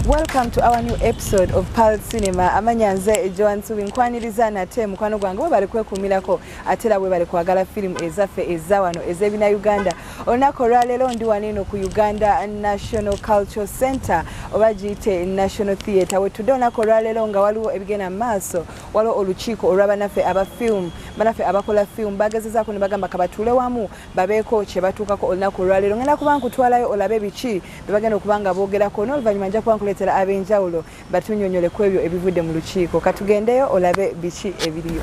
Welcome to our new episode of Pulse Cinema. Amanyanze Joan Subinkwaniriza nate mukwano gwange bo bali kwekumirako atera bwe bali kwagala film ezaffe ezawano ezebina Uganda. Onako lwalero ndi wanino ku Uganda National Cultural Center obagite National Theatre we tudonako lwalero nga waliwo ebigena maaso waliwo olukiiko olw'abanafe aba film banafe abakola film bagezezaako ne bagamba kabatule wamu babeeko kye batuukako olunaku lwalero ngenda kuba nkutwalayo olabe biki bebagenda okubanga boogerako n'oluvannyuma nja kuba nkuleetera ab'enjawulo batunyonyole ku ebyo ebivudde mu lukiiko katugendeyo olabe biki ebiriyo.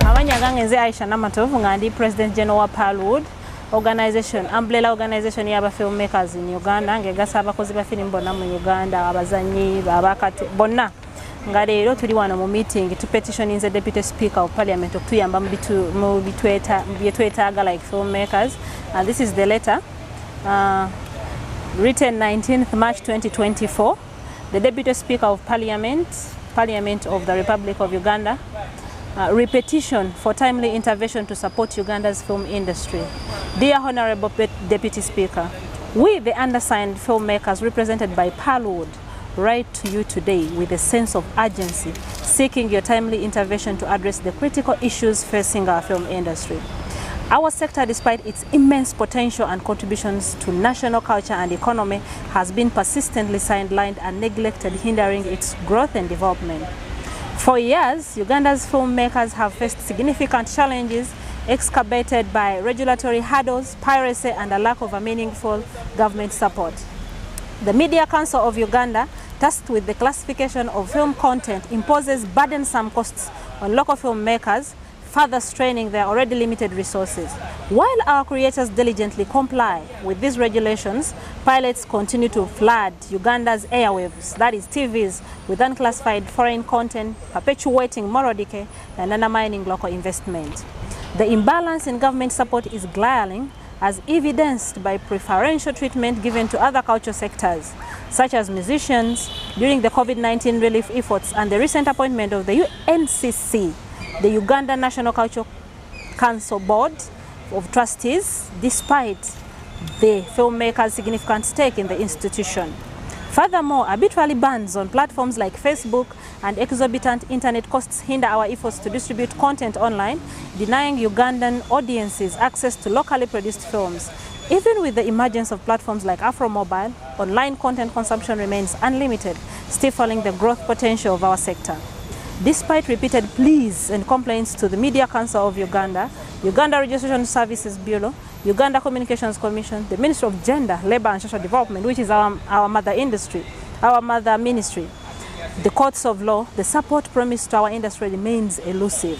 Amanya gange nze Aisha Namatovu nga ndi President General wa Palwood organization, umbrella organization y'aba filmmakers in Uganda ngegasa abakozi ba film bonna mu Uganda abazanyi abakati bonna nga leero tuli wano mu meeting to petition in the Deputy Speaker of Parliament okutuyamba mu bitwetaaga like filmmakers, and this is the letter written 19th March 2024. The Deputy Speaker of Parliament of the Republic of Uganda, repetition for timely intervention to support Uganda's film industry. Dear Honorable Deputy Speaker, we, the undersigned filmmakers represented by Palwood, write to you today with a sense of urgency, seeking your timely intervention to address the critical issues facing our film industry. Our sector, despite its immense potential and contributions to national culture and economy, has been persistently sidelined and neglected, hindering its growth and development. For years, Uganda's filmmakers have faced significant challenges exacerbated by regulatory hurdles, piracy, and a lack of a meaningful government support. The Media Council of Uganda, tasked with the classification of film content, imposes burdensome costs on local filmmakers, further straining their already limited resources. While our creators diligently comply with these regulations, pilots continue to flood Uganda's airwaves, that is TVs, with unclassified foreign content, perpetuating moral decay and undermining local investment. The imbalance in government support is glaring, as evidenced by preferential treatment given to other cultural sectors, such as musicians, during the COVID-19 relief efforts and the recent appointment of the UNCC, the Uganda National Cultural Council Board of Trustees, despite the filmmakers' significant stake in the institution. Furthermore, arbitrary bans on platforms like Facebook and exorbitant internet costs hinder our efforts to distribute content online, denying Ugandan audiences access to locally produced films. Even with the emergence of platforms like Afromobile, online content consumption remains unlimited, stifling the growth potential of our sector. Despite repeated pleas and complaints to the Media Council of Uganda, Uganda Registration Services Bureau, Uganda Communications Commission, the Ministry of Gender, Labour and Social Development, which is our mother ministry, the courts of law, the support promised to our industry remains elusive.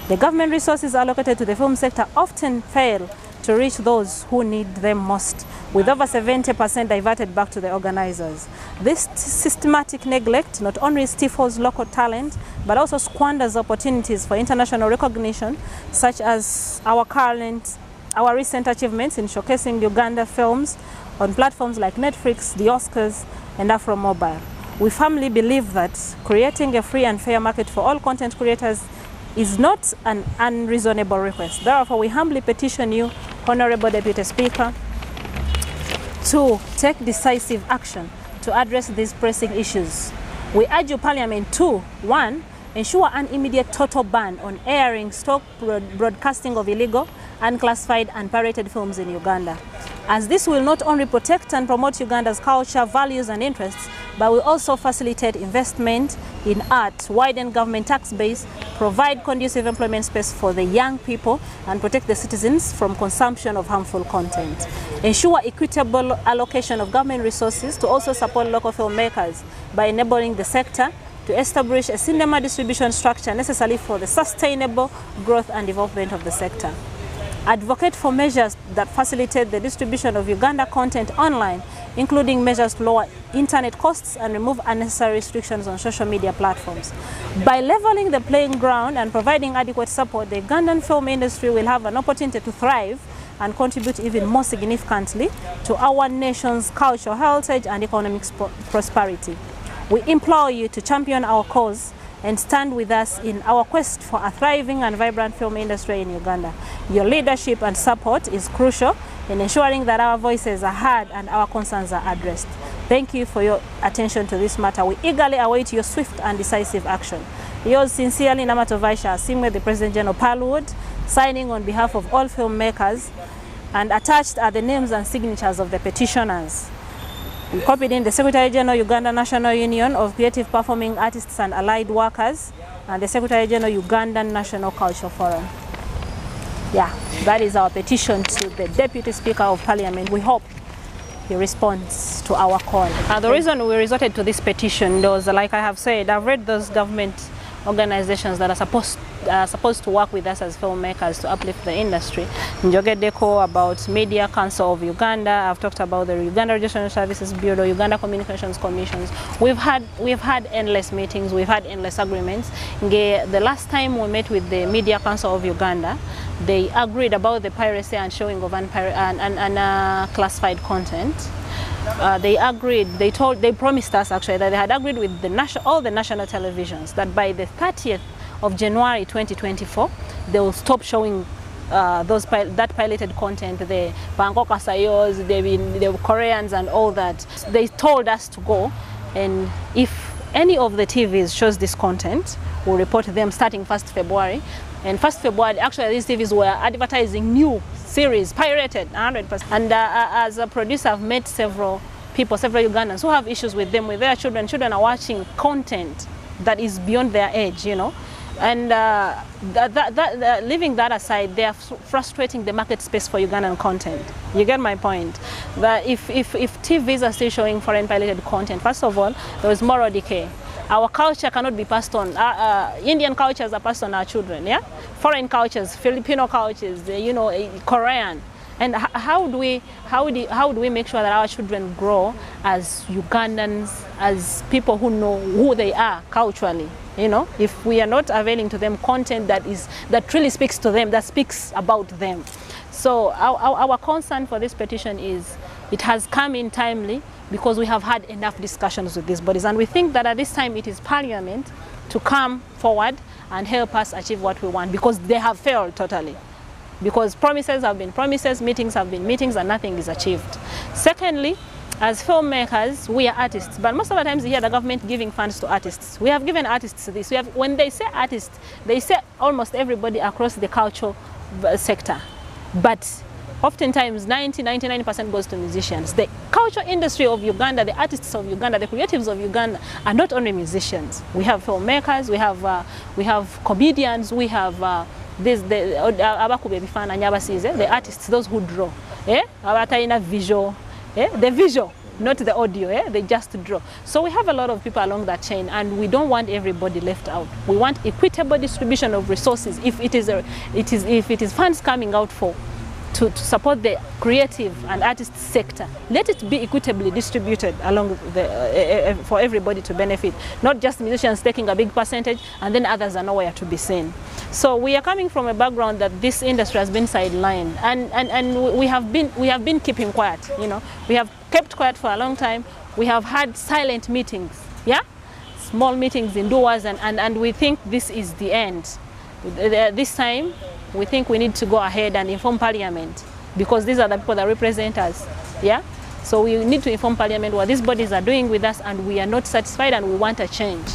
The government resources allocated to the film sector often fail to reach those who need them most, with over 70% diverted back to the organizers. This systematic neglect not only stifles local talent, but also squanders opportunities for international recognition, such as our recent achievements in showcasing Uganda films on platforms like Netflix, the Oscars, and Afromobile. We firmly believe that creating a free and fair market for all content creators is not an unreasonable request. Therefore, we humbly petition you, Honorable Deputy Speaker, to take decisive action to address these pressing issues. We urge you, Parliament, to 1. Ensure an immediate total ban on airing, stock broadcasting of illegal, unclassified and pirated films in Uganda, as this will not only protect and promote Uganda's culture, values and interests, but will also facilitate investment in art, widen government tax base, provide conducive employment space for the young people, and protect the citizens from consumption of harmful content. Ensure equitable allocation of government resources to also support local filmmakers by enabling the sector to establish a cinema distribution structure necessary for the sustainable growth and development of the sector. Advocate for measures that facilitate the distribution of Uganda content online, including measures to lower internet costs and remove unnecessary restrictions on social media platforms. By leveling the playing ground and providing adequate support, the Ugandan film industry will have an opportunity to thrive and contribute even more significantly to our nation's cultural heritage and economic prosperity. We implore you to champion our cause and stand with us in our quest for a thriving and vibrant film industry in Uganda. Your leadership and support is crucial in ensuring that our voices are heard and our concerns are addressed. Thank you for your attention to this matter. We eagerly await your swift and decisive action. Yours sincerely, Namatovaisha Simwe, the President General Palwood, signing on behalf of all filmmakers, and attached are the names and signatures of the petitioners. We copied in the Secretary General, Uganda National Union of Creative Performing Artists and Allied Workers, and the Secretary General, Ugandan National Culture Forum. Yeah, that is our petition to the Deputy Speaker of Parliament. We hope he responds to our call. The reason we resorted to this petition was, like I have said, I've read those government organizations that are supposed to work with us as filmmakers to uplift the industry. Njogedeko about Media Council of Uganda. I've talked about the Uganda Regional Services Bureau, Uganda Communications Commissions. We've had endless meetings. We've had endless agreements. The last time we met with the Media Council of Uganda, they agreed about the piracy and showing of classified content. They agreed, they promised us actually that they had agreed with all the national televisions that by the 30th of January 2024, they will stop showing that piloted content, the Bangkok Asayos, the Koreans and all that. They told us to go, and if any of the TVs shows this content, we'll report them starting 1st February. And 1st February, actually these TVs were advertising new series, pirated, 100%. And as a producer, I've met several people, several Ugandans who have issues with them, with their children. Children are watching content that is beyond their age, you know. And leaving that aside, they are frustrating the market space for Ugandan content. You get my point? That if TVs are still showing foreign piloted content, first of all, there is moral decay. Our culture cannot be passed on. Indian cultures are passed on our children, yeah? Foreign cultures, Filipino cultures, you know, Korean. And how do we make sure that our children grow as Ugandans, as people who know who they are culturally? You know, if we are not availing to them content that really speaks to them, that speaks about them. So our concern for this petition is it has come in timely because we have had enough discussions with these bodies, and we think that at this time it is Parliament to come forward and help us achieve what we want, because they have failed totally. Because promises have been promises, meetings have been meetings, and nothing is achieved. Secondly, as filmmakers, we are artists, but most of the times you hear the government giving funds to artists. We have given artists this. When they say artists, they say almost everybody across the cultural sector. But oftentimes 90–99% goes to musicians. The culture industry of Uganda, the artists of Uganda, the creatives of Uganda are not only musicians. We have filmmakers, we have comedians, we have the artists, those who draw, visual, the visual, not the audio, they just draw. So we have a lot of people along that chain, and we don't want everybody left out. We want equitable distribution of resources. If it is funds coming out to support the creative and artist sector, let it be equitably distributed along for everybody to benefit, not just musicians taking a big percentage and then others are nowhere to be seen. So we are coming from a background that this industry has been sidelined, and we have been keeping quiet. You know, we have kept quiet for a long time. We have had silent meetings, yeah, small meetings indoors, and we think this is the end. This time, we think we need to go ahead and inform Parliament, because these are the people that represent us, yeah? So we need to inform Parliament what these bodies are doing with us, and we are not satisfied and we want a change.